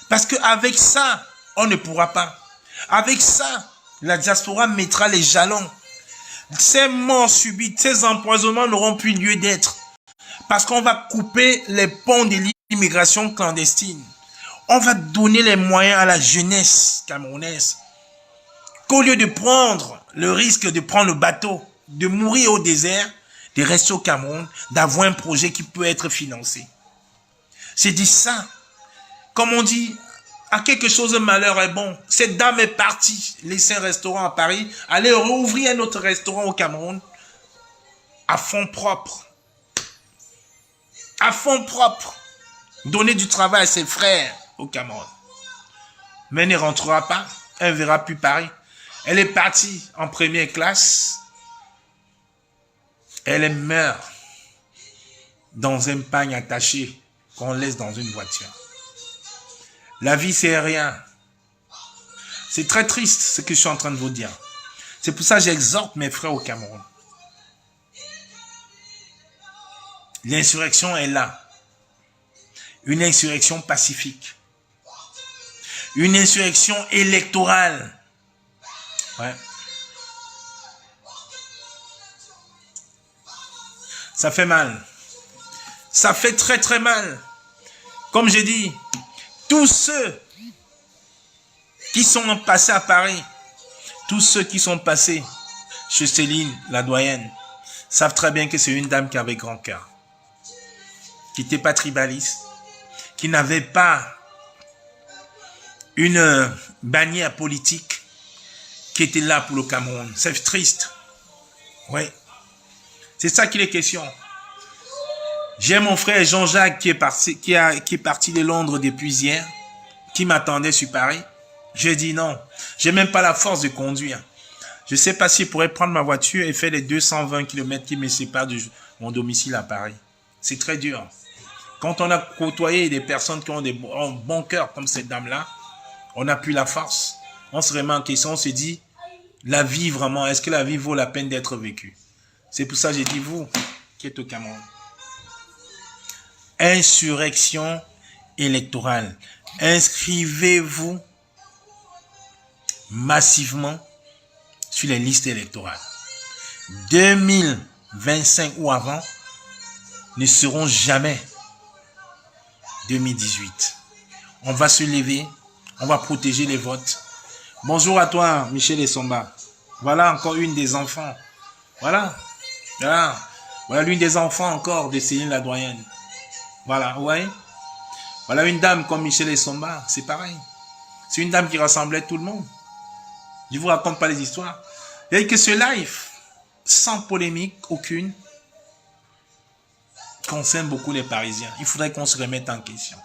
Parce qu'avec ça, on ne pourra pas. Avec ça, la diaspora mettra les jalons. Ces morts subites, ces empoisonnements n'auront plus lieu d'être. Parce qu'on va couper les ponts de l'immigration clandestine. On va donner les moyens à la jeunesse camerounaise. Qu'au lieu de prendre le risque de prendre le bateau, de mourir au désert, de rester au Cameroun, d'avoir un projet qui peut être financé. C'est dit ça. Comme on dit, à quelque chose de malheur est bon. Cette dame est partie, laisser un restaurant à Paris, aller rouvrir un autre restaurant au Cameroun, à fond propre. À fond propre. Donner du travail à ses frères au Cameroun. Mais elle ne rentrera pas. Elle ne verra plus Paris. Elle est partie en première classe. Elle meurt dans un pagne attaché qu'on laisse dans une voiture. La vie, c'est rien. C'est très triste ce que je suis en train de vous dire. C'est pour ça que j'exhorte mes frères au Cameroun. L'insurrection est là. Une insurrection pacifique. Une insurrection électorale. Ouais. Ça fait mal. Ça fait très très mal. Comme j'ai dit, tous ceux qui sont passés à Paris, tous ceux qui sont passés chez Céline, la doyenne, savent très bien que c'est une dame qui avait grand cœur, qui n'était pas tribaliste, qui n'avait pas une bannière politique, qui était là pour le Cameroun. C'est triste. Oui. C'est ça qu'il est question. J'ai mon frère Jean-Jacques qui est parti de Londres depuis hier, qui m'attendait sur Paris. J'ai dit non, j'ai même pas la force de conduire. Je sais pas s'il pourrait prendre ma voiture et faire les 220 km qui me séparent de mon domicile à Paris. C'est très dur. Quand on a côtoyé des personnes qui ont des bons cœurs comme cette dame-là, on n'a plus la force. On se remet en question, on se dit, la vie vraiment, est-ce que la vie vaut la peine d'être vécue? C'est pour ça que j'ai dit, vous qui êtes au Cameroun. Insurrection électorale. Inscrivez-vous massivement sur les listes électorales. 2025 ou avant ne seront jamais 2018. On va se lever, on va protéger les votes. Bonjour à toi, Michel Essomba. Voilà encore une des enfants. Voilà l'une des enfants encore de Céline la doyenne. Voilà, ouais. Voilà une dame comme Michel Essomba, c'est pareil. C'est une dame qui rassemblait tout le monde. Je ne vous raconte pas les histoires. Et que ce live, sans polémique aucune, concerne beaucoup les Parisiens. Il faudrait qu'on se remette en question.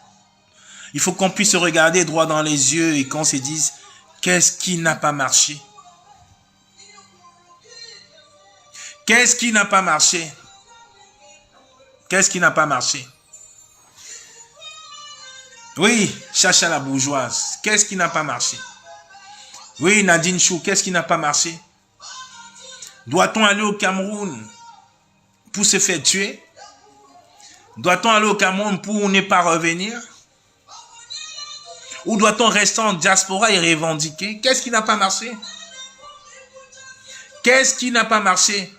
Il faut qu'on puisse se regarder droit dans les yeux et qu'on se dise, qu'est-ce qui n'a pas marché? Qu'est-ce qui n'a pas marché? Qu'est-ce qui n'a pas marché? Oui, Chacha la bourgeoise, qu'est-ce qui n'a pas marché? Oui, Nadine Chou, qu'est-ce qui n'a pas marché? Doit-on aller au Cameroun pour se faire tuer? Doit-on aller au Cameroun pour ne pas revenir? Ou doit-on rester en diaspora et revendiquer? Qu'est-ce qui n'a pas marché? Qu'est-ce qui n'a pas marché?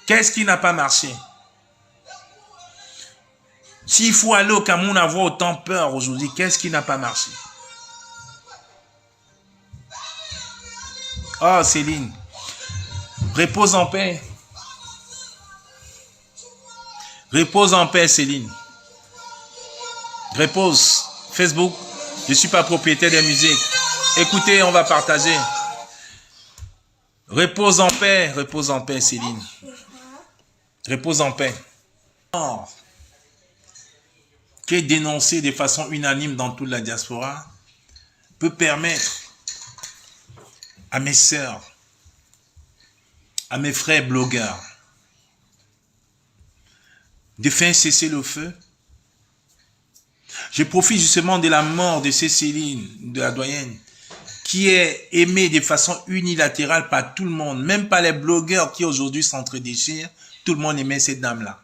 Qu'est-ce qui n'a pas marché? S'il faut aller au Cameroun avoir autant peur aujourd'hui, qu'est-ce qui n'a pas marché? Oh Céline, repose en paix. Repose en paix Céline. Repose. Facebook, je ne suis pas propriétaire des musiques. Écoutez, on va partager. Repose en paix Céline. Repose en paix. Oh. Qui est dénoncé de façon unanime dans toute la diaspora peut permettre à mes sœurs, à mes frères blogueurs de faire cesser le feu. Je profite justement de la mort de Céline, de la doyenne, qui est aimée de façon unilatérale par tout le monde, même par les blogueurs qui aujourd'hui s'entre-déchirent. Tout le monde aimait cette dame-là.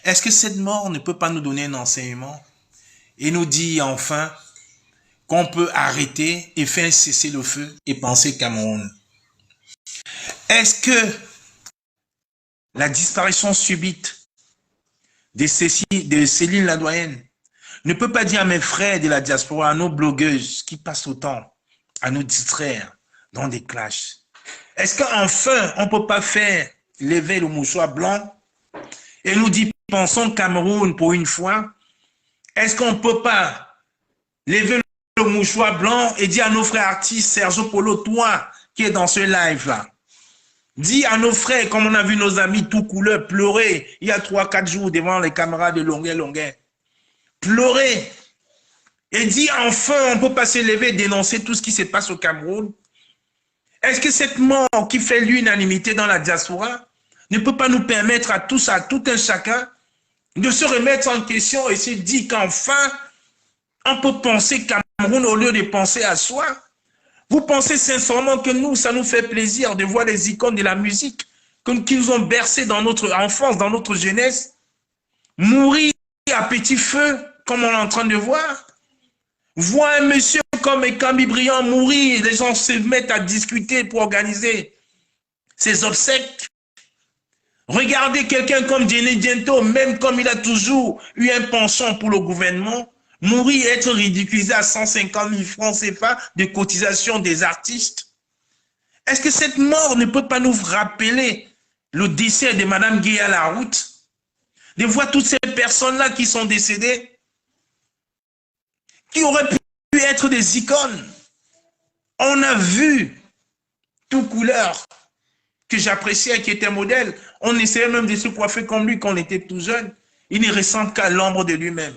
Est-ce que cette mort ne peut pas nous donner un enseignement et nous dire enfin qu'on peut arrêter et faire cesser le feu et penser Cameroun? Est-ce que la disparition subite de Céline la doyenne ne peut pas dire à mes frères de la diaspora, à nos blogueuses qui passent autant à nous distraire dans des clashs? Est-ce qu'enfin on ne peut pas faire lever le mouchoir blanc et nous dire pensons Cameroun pour une fois? Est-ce qu'on ne peut pas lever le mouchoir blanc et dire à nos frères artistes, Sergio Polo, toi qui es dans ce live-là, dis à nos frères, comme on a vu nos amis tout couleur pleurer il y a 3-4 jours devant les caméras de Longuet, pleurer, et dis enfin on peut pas se lever et dénoncer tout ce qui se passe au Cameroun? Est-ce que cette mort qui fait l'unanimité dans la diaspora ne peut pas nous permettre à tous, à tout un chacun, de se remettre en question et se dire qu'enfin, on peut penser Cameroun au lieu de penser à soi? Vous pensez sincèrement que nous, ça nous fait plaisir de voir les icônes de la musique qui nous ont bercé dans notre enfance, dans notre jeunesse, mourir à petit feu, comme on est en train de voir? Voir un monsieur comme Ekambi Briand mourir, les gens se mettent à discuter pour organiser ses obsèques. Regardez quelqu'un comme Jenny Diento, même comme il a toujours eu un penchant pour le gouvernement, mourir et être ridiculisé à 150 000 francs CFA de cotisation des artistes. Est-ce que cette mort ne peut pas nous rappeler le décès de Madame Guéa Laroute, de voir toutes ces personnes-là qui sont décédées, qui auraient pu être des icônes? On a vu tout couleur que j'appréciais, qui était modèle. On essayait même de se coiffer comme lui quand on était tout jeune. Il ne ressemble qu'à l'ombre de lui-même.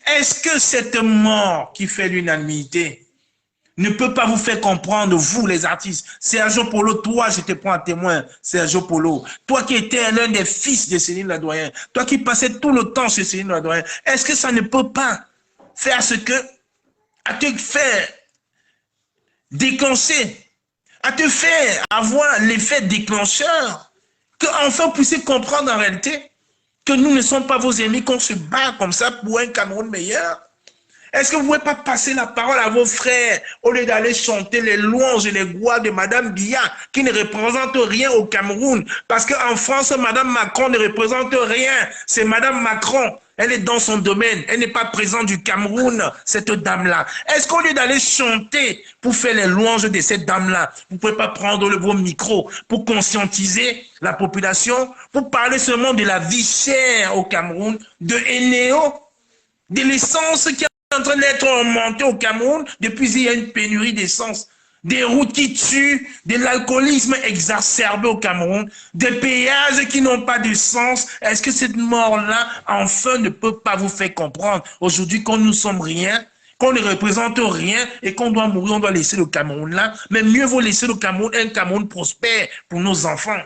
Est-ce que cette mort qui fait l'unanimité ne peut pas vous faire comprendre, vous les artistes? Sergio Polo, toi, je te prends à témoin, Sergio Polo. Toi qui étais l'un des fils de Céline Ladoyen, toi qui passais tout le temps chez Céline Ladoyen, est-ce que ça ne peut pas faire ce que, à te faire déclencher, à te faire avoir l'effet déclencheur, qu'enfin vous puissiez comprendre en réalité que nous ne sommes pas vos ennemis, qu'on se bat comme ça pour un Cameroun meilleur? Est-ce que vous ne pouvez pas passer la parole à vos frères au lieu d'aller chanter les louanges et les gloires de Madame Biya qui ne représente rien au Cameroun? Parce qu'en France, Madame Macron ne représente rien. C'est Madame Macron. Elle est dans son domaine. Elle n'est pas présente du Cameroun, cette dame-là. Est-ce qu'au lieu d'aller chanter pour faire les louanges de cette dame-là, vous ne pouvez pas prendre vos micros pour conscientiser la population, pour parler seulement de la vie chère au Cameroun, de Eneo, de l'essence qui est en train d'être montée au Cameroun depuis il y a une pénurie d'essence. des routes qui tuent, de l'alcoolisme exacerbé au Cameroun, des péages qui n'ont pas de sens. Est-ce que cette mort-là, enfin, ne peut pas vous faire comprendre aujourd'hui qu'on ne sommes rien, qu'on ne représente rien et qu'on doit mourir, on doit laisser le Cameroun là, mais mieux vaut laisser le Cameroun, un Cameroun prospère pour nos enfants.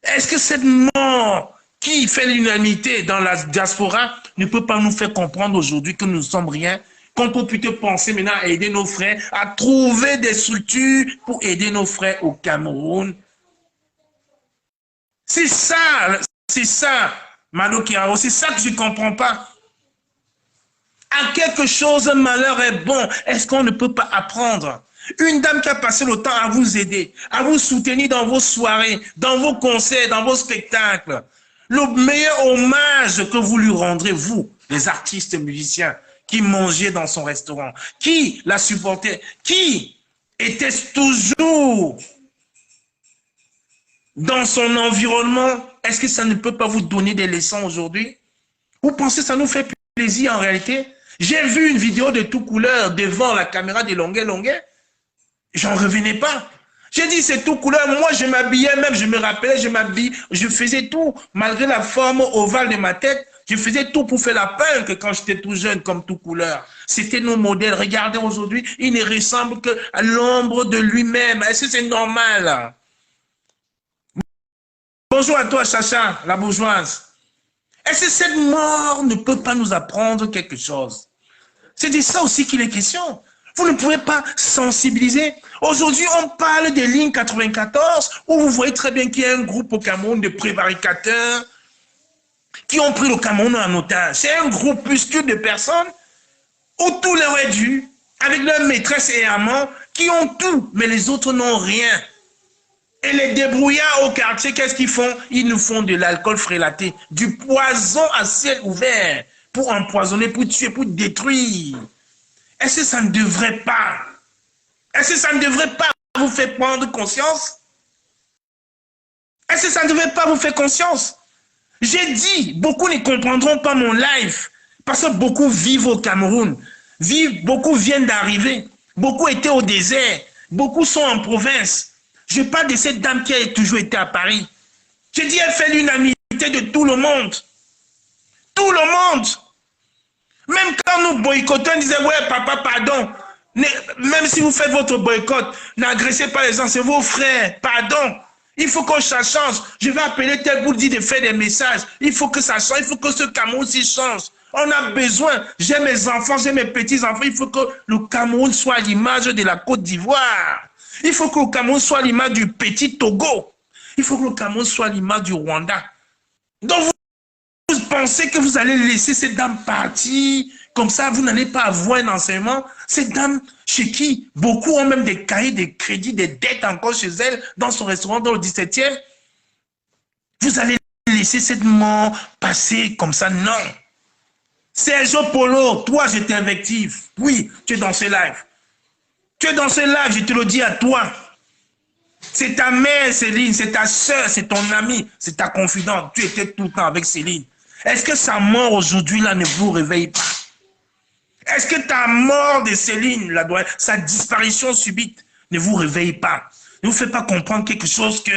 Est-ce que cette mort qui fait l'unanimité dans la diaspora ne peut pas nous faire comprendre aujourd'hui que nous ne sommes rien, qu'on peut plutôt penser maintenant à aider nos frères, à trouver des structures pour aider nos frères au Cameroun? C'est ça, Mano Kirao, c'est ça que je ne comprends pas. À quelque chose, un malheur est bon. Est-ce qu'on ne peut pas apprendre? Une dame qui a passé le temps à vous aider, à vous soutenir dans vos soirées, dans vos concerts, dans vos spectacles. Le meilleur hommage que vous lui rendrez, vous, les artistes musiciens, qui mangeaient dans son restaurant, qui la supportaient, qui était toujours dans son environnement, est-ce que ça ne peut pas vous donner des leçons aujourd'hui? Vous pensez que ça nous fait plaisir en réalité? J'ai vu une vidéo de tout couleur devant la caméra de Longuet. J'en revenais pas. J'ai dit c'est tout couleur. Moi, je m'habillais même, je me rappelais, je faisais tout. Malgré la forme ovale de ma tête, je faisais tout pour faire la punk quand j'étais tout jeune comme tout couleur. C'était nos modèles. Regardez aujourd'hui, il ne ressemble qu'à l'ombre de lui-même. Est-ce que c'est normal? Bonjour à toi, Chacha, la bourgeoise. Est-ce que cette mort ne peut pas nous apprendre quelque chose? C'est de ça aussi qu'il est question. Vous ne pouvez pas sensibiliser. Aujourd'hui, on parle des lignes 94, où vous voyez très bien qu'il y a un groupe au Cameroun de prévaricateurs qui ont pris le Cameroun en otage. C'est un groupuscule de personnes où tout leur est dû, avec leurs maîtresses et amants, qui ont tout, mais les autres n'ont rien. Et les débrouillards au quartier, qu'est-ce qu'ils font? Ils nous font de l'alcool frélaté, du poison à ciel ouvert, pour empoisonner, pour tuer, pour détruire. Est-ce que ça ne devrait pas? Est-ce que ça ne devrait pas vous faire prendre conscience? Est-ce que ça ne devrait pas vous faire conscience? J'ai dit, beaucoup ne comprendront pas mon live, parce que beaucoup vivent au Cameroun, beaucoup viennent d'arriver, beaucoup étaient au désert, beaucoup sont en province. Je parle de cette dame qui a toujours été à Paris. J'ai dit, elle fait l'unanimité de tout le monde. Tout le monde. Même quand nous boycottons, on disait, ouais, papa, pardon. Même si vous faites votre boycott, n'agressez pas les gens, c'est vos frères. Pardon. Il faut que ça change. Je vais appeler tel pour dire de faire des messages. Il faut que ça change. Il faut que ce Cameroun s'y change. On a besoin. J'ai mes enfants, j'ai mes petits-enfants. Il faut que le Cameroun soit à l'image de la Côte d'Ivoire. Il faut que le Cameroun soit à l'image du petit Togo. Il faut que le Cameroun soit à l'image du Rwanda. Donc vous pensez que vous allez laisser cette dame partir comme ça, vous n'allez pas avoir un enseignement. Cette dame, chez qui beaucoup ont même des cahiers, des crédits, des dettes encore chez elle, dans son restaurant dans le 17e. Vous allez laisser cette mort passer comme ça? Non. Sergio Polo, toi, je t'invective. Oui, tu es dans ce live. Tu es dans ce live, je te le dis à toi. C'est ta mère, Céline, c'est ta soeur, c'est ton amie, c'est ta confidente. Tu étais tout le temps avec Céline. Est-ce que sa mort aujourd'hui là ne vous réveille pas? Est-ce que ta mort de Céline, sa disparition subite, ne vous réveille pas? Ne vous fait pas comprendre quelque chose que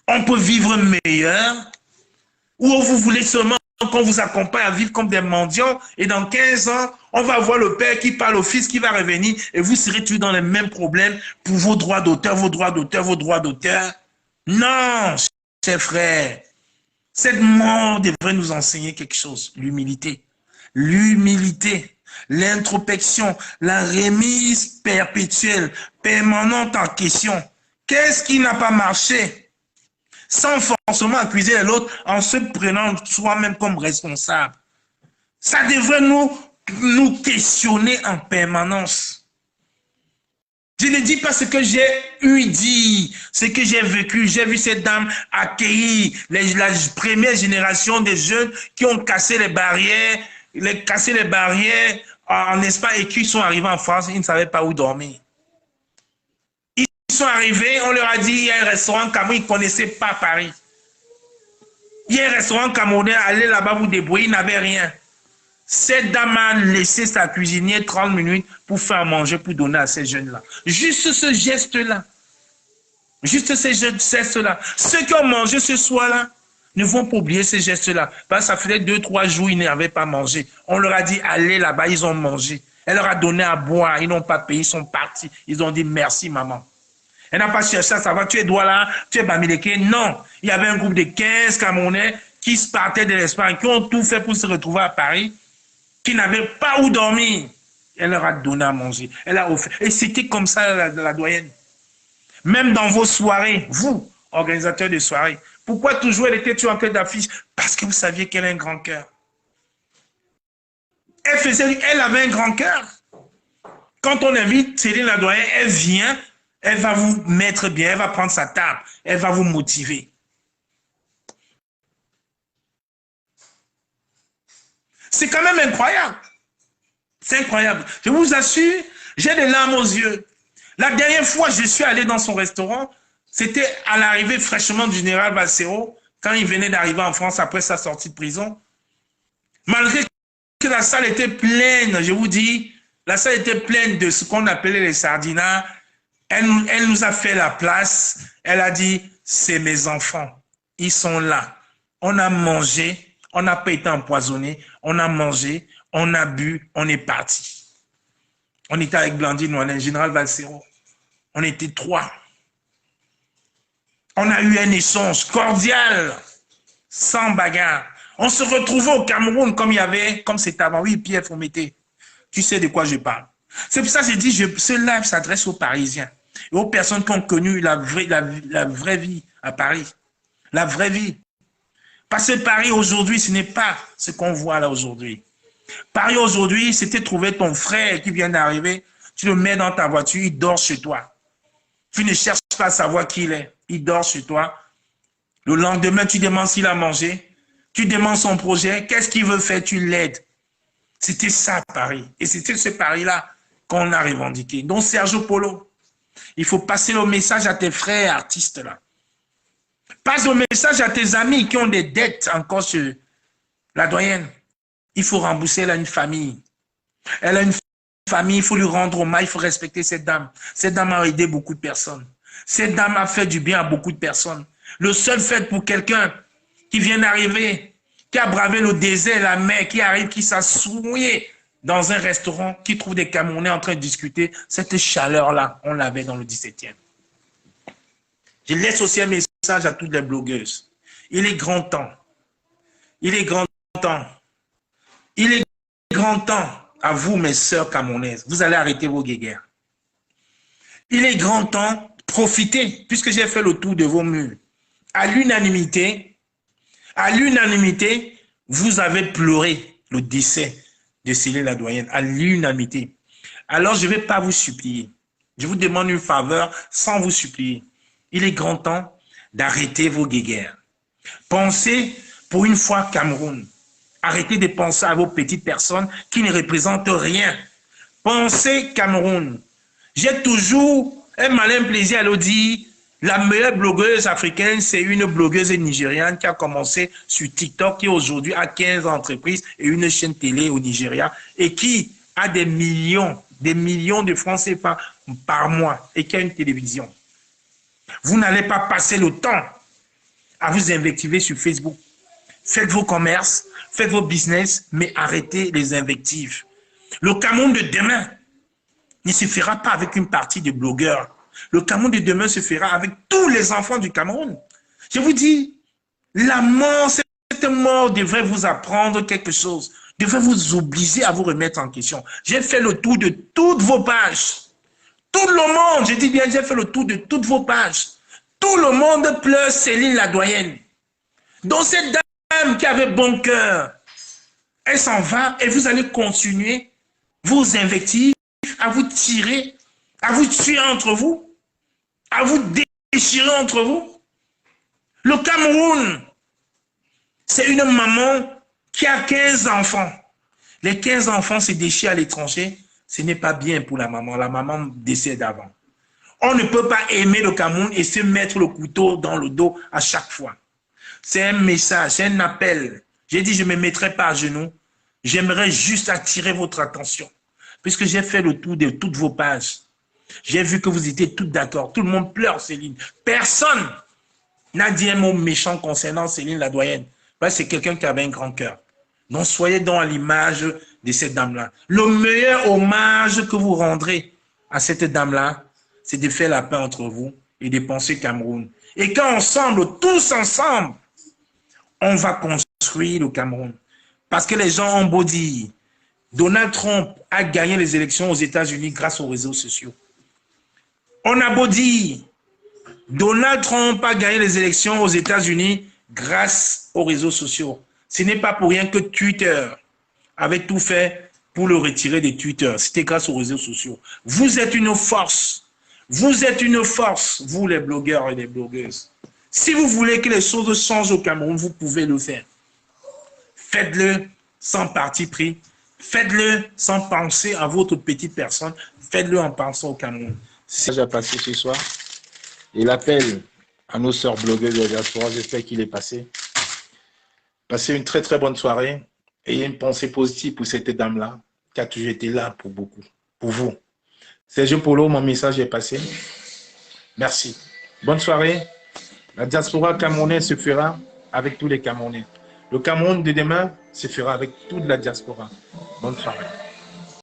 on peut vivre meilleur? Ou vous voulez seulement qu'on vous accompagne à vivre comme des mendiants et dans 15 ans, on va voir le père qui parle au fils qui va revenir et vous serez toujours dans les mêmes problèmes pour vos droits d'auteur, vos droits d'auteur, vos droits d'auteur? Non, chers frères. Cette mort devrait nous enseigner quelque chose, l'humilité. L'humilité, l'introspection, la remise perpétuelle, permanente en question. Qu'est-ce qui n'a pas marché? Sans forcément accuser l'autre en se prenant soi-même comme responsable. Ça devrait nous questionner en permanence. Je ne dis pas ce que j'ai eu dit, ce que j'ai vécu. J'ai vu cette dame accueillir la première génération des jeunes qui ont cassé les barrières, en Espagne et qui sont arrivés en France, ils ne savaient pas où dormir. Ils sont arrivés, on leur a dit, il y a un restaurant Cameroun, ils ne connaissaient pas Paris. Il y a un restaurant camerounais, allez là-bas vous débrouiller, ils n'avaient rien. Cette dame a laissé sa cuisinière 30 minutes pour faire manger, pour donner à ces jeunes-là. Juste ce geste-là. Juste ces gestes-là. Ceux qui ont mangé ce soir-là ne vont pas oublier ces gestes-là. Parce que ça faisait 2-3 jours, ils n'avaient pas mangé. On leur a dit, allez là-bas, ils ont mangé. Elle leur a donné à boire, ils n'ont pas payé, ils sont partis. Ils ont dit, merci maman. Elle n'a pas cherché à savoir, tu es Douala, tu es Bamileke. Non, il y avait un groupe de 15 Camerounais qui se partaient de l'Espagne, qui ont tout fait pour se retrouver à Paris, qui n'avaient pas où dormir. Elle leur a donné à manger. Elle a offert. Et c'était comme ça la doyenne. Même dans vos soirées, vous, organisateurs de soirées, pourquoi toujours elle était toujours en tête d'affiche? Parce que vous saviez qu'elle a un grand cœur. Elle avait un grand cœur. Quand on invite Céline la doyenne, elle vient, elle va vous mettre bien, elle va prendre sa table, elle va vous motiver. C'est quand même incroyable. C'est incroyable. Je vous assure, j'ai des larmes aux yeux. La dernière fois, je suis allé dans son restaurant, c'était à l'arrivée fraîchement du général Bassero, quand il venait d'arriver en France après sa sortie de prison. Malgré que la salle était pleine, je vous dis, la salle était pleine de ce qu'on appelait les sardinats. Elle nous a fait la place. Elle a dit, c'est mes enfants. Ils sont là. On a mangé, on n'a pas été empoisonné, on a mangé, on a bu, on est parti. On était avec Blandine Ouanen, général Valsero. On était 3. On a eu un échange cordial, sans bagarre. On se retrouvait au Cameroun comme il y avait, comme c'était avant. Oui, Pierre Fomete, tu sais de quoi je parle. C'est pour ça que j'ai dit, ce live s'adresse aux Parisiens et aux personnes qui ont connu la vraie vie à Paris. La vraie vie. Parce que Paris aujourd'hui, ce n'est pas ce qu'on voit là aujourd'hui. Paris aujourd'hui, c'était trouver ton frère qui vient d'arriver, tu le mets dans ta voiture, il dort chez toi. Tu ne cherches pas à savoir qui il est, il dort chez toi. Le lendemain, tu demandes s'il a mangé, tu demandes son projet, qu'est-ce qu'il veut faire, tu l'aides. C'était ça Paris. Et c'était ce Paris-là qu'on a revendiqué. Donc Sergio Polo, il faut passer le message à tes frères artistes là. Passe le message à tes amis qui ont des dettes encore sur la doyenne. Il faut rembourser, elle a une famille. Elle a une famille, il faut lui rendre hommage, il faut respecter cette dame. Cette dame a aidé beaucoup de personnes. Cette dame a fait du bien à beaucoup de personnes. Le seul fait pour quelqu'un qui vient d'arriver, qui a bravé le désert, la mer, qui arrive, qui s'assoit dans un restaurant, qui trouve des Camerounais en train de discuter, cette chaleur-là, on l'avait dans le 17e. Je laisse aussi un message à toutes les blogueuses. Il est grand temps. Il est grand temps. Il est grand temps à vous, mes sœurs camerounaises. Vous allez arrêter vos guéguerres. Il est grand temps, profitez, puisque j'ai fait le tour de vos murs. À l'unanimité, vous avez pleuré le décès de Céline la doyenne. À l'unanimité. Alors, je ne vais pas vous supplier. Je vous demande une faveur sans vous supplier. Il est grand temps d'arrêter vos guéguerres. Pensez pour une fois Cameroun. Arrêtez de penser à vos petites personnes qui ne représentent rien. Pensez Cameroun. J'ai toujours un malin plaisir à le dire. La meilleure blogueuse africaine, c'est une blogueuse nigériane qui a commencé sur TikTok, qui aujourd'hui a 15 entreprises et une chaîne télé au Nigeria et qui a des millions de francs CFA par mois et qui a une télévision. Vous n'allez pas passer le temps à vous invectiver sur Facebook. Faites vos commerces, faites vos business, mais arrêtez les invectives. Le Cameroun de demain ne se fera pas avec une partie de blogueurs. Le Cameroun de demain se fera avec tous les enfants du Cameroun. Je vous dis, la mort, cette mort devrait vous apprendre quelque chose, devrait vous obliger à vous remettre en question. J'ai fait le tour de toutes vos pages. Tout le monde, je dis bien, j'ai fait le tour de toutes vos pages. Tout le monde pleure Céline la doyenne. Donc cette dame qui avait bon cœur, elle s'en va et vous allez continuer vos invectives à vous tirer, à vous tuer entre vous, à vous déchirer entre vous. Le Cameroun, c'est une maman qui a 15 enfants. Les 15 enfants se déchirent à l'étranger. Ce n'est pas bien pour la maman décède avant. On ne peut pas aimer le Cameroun et se mettre le couteau dans le dos à chaque fois. C'est un message, c'est un appel. J'ai dit, je ne me mettrai pas à genoux. j'aimerais juste attirer votre attention. Puisque j'ai fait le tour de toutes vos pages. J'ai vu que vous étiez toutes d'accord. Tout le monde pleure, Céline. Personne n'a dit un mot méchant concernant Céline la doyenne. C'est quelqu'un qui avait un grand cœur. Donc, soyez donc à l'image de cette dame-là. Le meilleur hommage que vous rendrez à cette dame-là, c'est de faire la paix entre vous et de penser Cameroun. Et qu'ensemble, tous ensemble, on va construire le Cameroun. Parce que les gens ont beau dire, Donald Trump a gagné les élections aux États-Unis grâce aux réseaux sociaux. On a beau dire, Donald Trump a gagné les élections aux États-Unis grâce aux réseaux sociaux. Ce n'est pas pour rien que Twitter avait tout fait pour le retirer de Twitter. C'était grâce aux réseaux sociaux. Vous êtes une force. Vous êtes une force, vous les blogueurs et les blogueuses. Si vous voulez que les choses changent au Cameroun, vous pouvez le faire. Faites-le sans parti pris. Faites-le sans penser à votre petite personne. Faites-le en pensant au Cameroun. C'est ça que j'ai passé ce soir. Et l'appel à nos sœurs blogueuses de la diaspora, j'espère qu'il est passé. Passez une très très bonne soirée. Ayez une pensée positive pour cette dame-là, qui a toujours été là pour beaucoup, pour vous. Sergio Polo, mon message est passé. Merci. Bonne soirée. La diaspora camerounaise se fera avec tous les Camerounais. Le Cameroun de demain se fera avec toute la diaspora. Bonne soirée.